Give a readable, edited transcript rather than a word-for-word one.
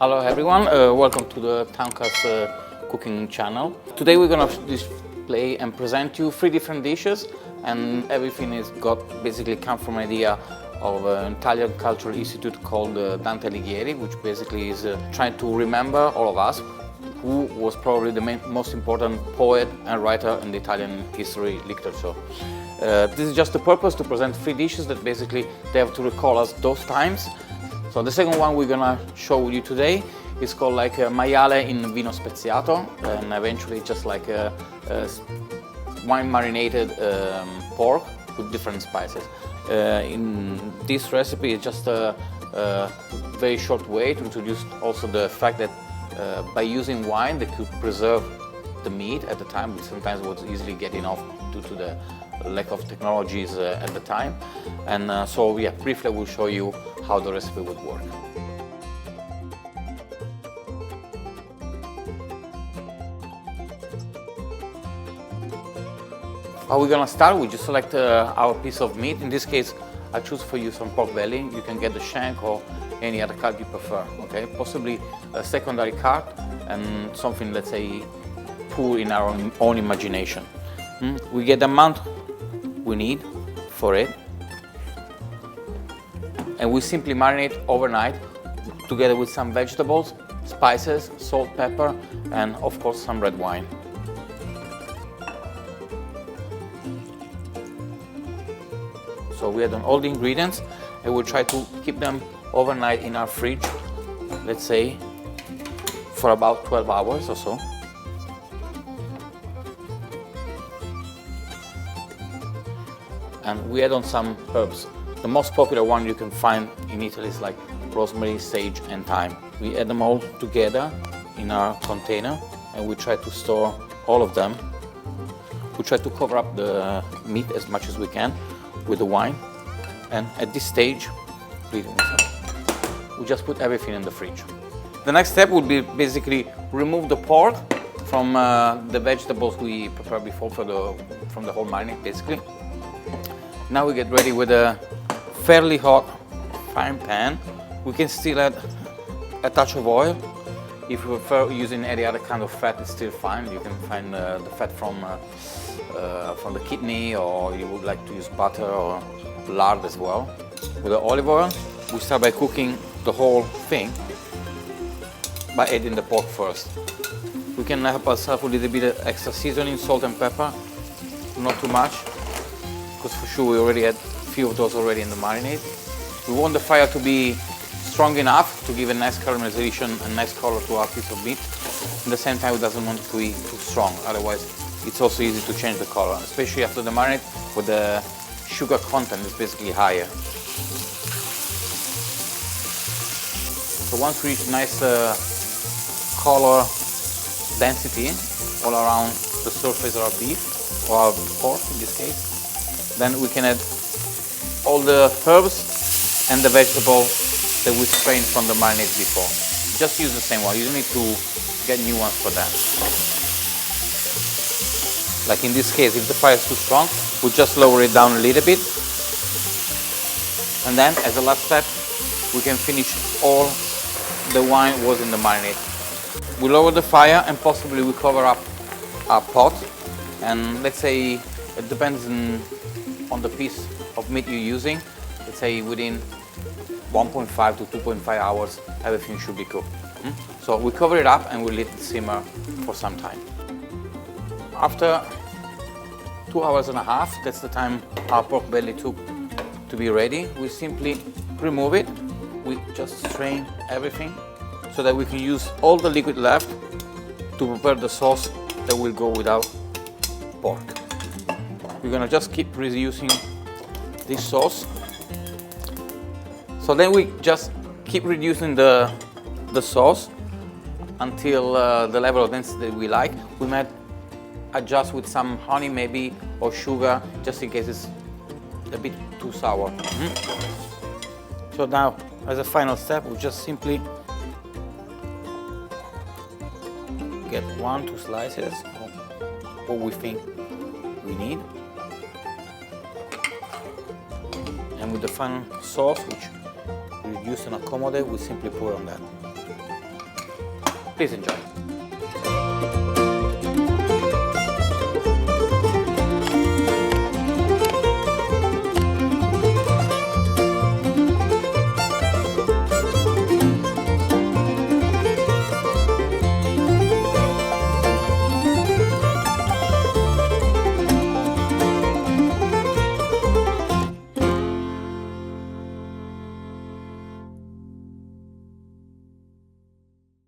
Hello everyone, welcome to the Towngas Cooking channel. Today we're going to display and present you 3 different dishes, and everything is basically come from an idea of an Italian cultural institute called Dante Alighieri, which basically is trying to remember all of us who was probably the most important poet and writer in the Italian history literature. This is just the purpose to present 3 dishes that basically they have to recall us those times. So the second one we're gonna show you today is called like maiale in vino speziato, and eventually just like a wine marinated pork with different spices. In this recipe, it's just a very short way to introduce also the fact that by using wine they could preserve the meat at the time, which sometimes was easily getting off due to the lack of technologies at the time. And so yeah, briefly we'll show you how the recipe would work. How we're gonna start, we just select our piece of meat. In this case, I choose for you some pork belly. You can get the shank or any other cut you prefer, okay? Possibly a secondary cut and something, let's say, poor in our own imagination. We get the amount we need for it, and we simply marinate overnight together with some vegetables, spices, salt, pepper, and of course some red wine. So we add on all the ingredients, and we'll try to keep them overnight in our fridge, let's say for about 12 hours or so. And we add on some herbs. The most popular one you can find in Italy is like rosemary, sage, and thyme. We add them all together in our container, and we try to store all of them. We try to cover up the meat as much as we can with the wine. And at this stage, we just put everything in the fridge. The next step would be basically remove the pork from the vegetables we prepared before from the whole marinade, basically. Now we get ready with a fairly hot frying pan. We can still add a touch of oil. If you prefer using any other kind of fat, it's still fine. You can find the fat from the kidney, or you would like to use butter or lard as well. With the olive oil, we start by cooking the whole thing by adding the pork first. We can help ourselves with a little bit of extra seasoning, salt and pepper, not too much, because for sure we already had a few of those already in the marinade. We want the fire to be strong enough to give a nice caramelization and nice color to our piece of meat. At the same time, we doesn't want it to be too strong, otherwise it's also easy to change the color, especially after the marinade where the sugar content is basically higher. So once we reach nice color density all around the surface of our beef, or our pork in this case, then we can add all the herbs and the vegetables that we strained from the marinade before. Just use the same one, you don't need to get new ones for that. Like in this case, if the fire is too strong, we'll just lower it down a little bit. And then as a last step, we can finish all the wine was in the marinade. We lower the fire and possibly we cover up our pot, and let's say it depends on the piece of meat you're using. Let's say within 1.5 to 2.5 hours everything should be cooked. So we cover it up and we let it simmer for some time. After 2 hours and a half, that's the time our pork belly took to be ready. We simply remove it. We just strain everything so that we can use all the liquid left to prepare the sauce that will go with our pork. We're gonna just keep reusing this sauce. So then we just keep reducing the sauce until the level of density that we like. We might adjust with some honey maybe, or sugar, just in case it's a bit too sour. So now, as a final step, we just simply get 1-2 slices of what we think we need. with the final sauce, which we reduce and accommodate, we simply pour on that. Please enjoy.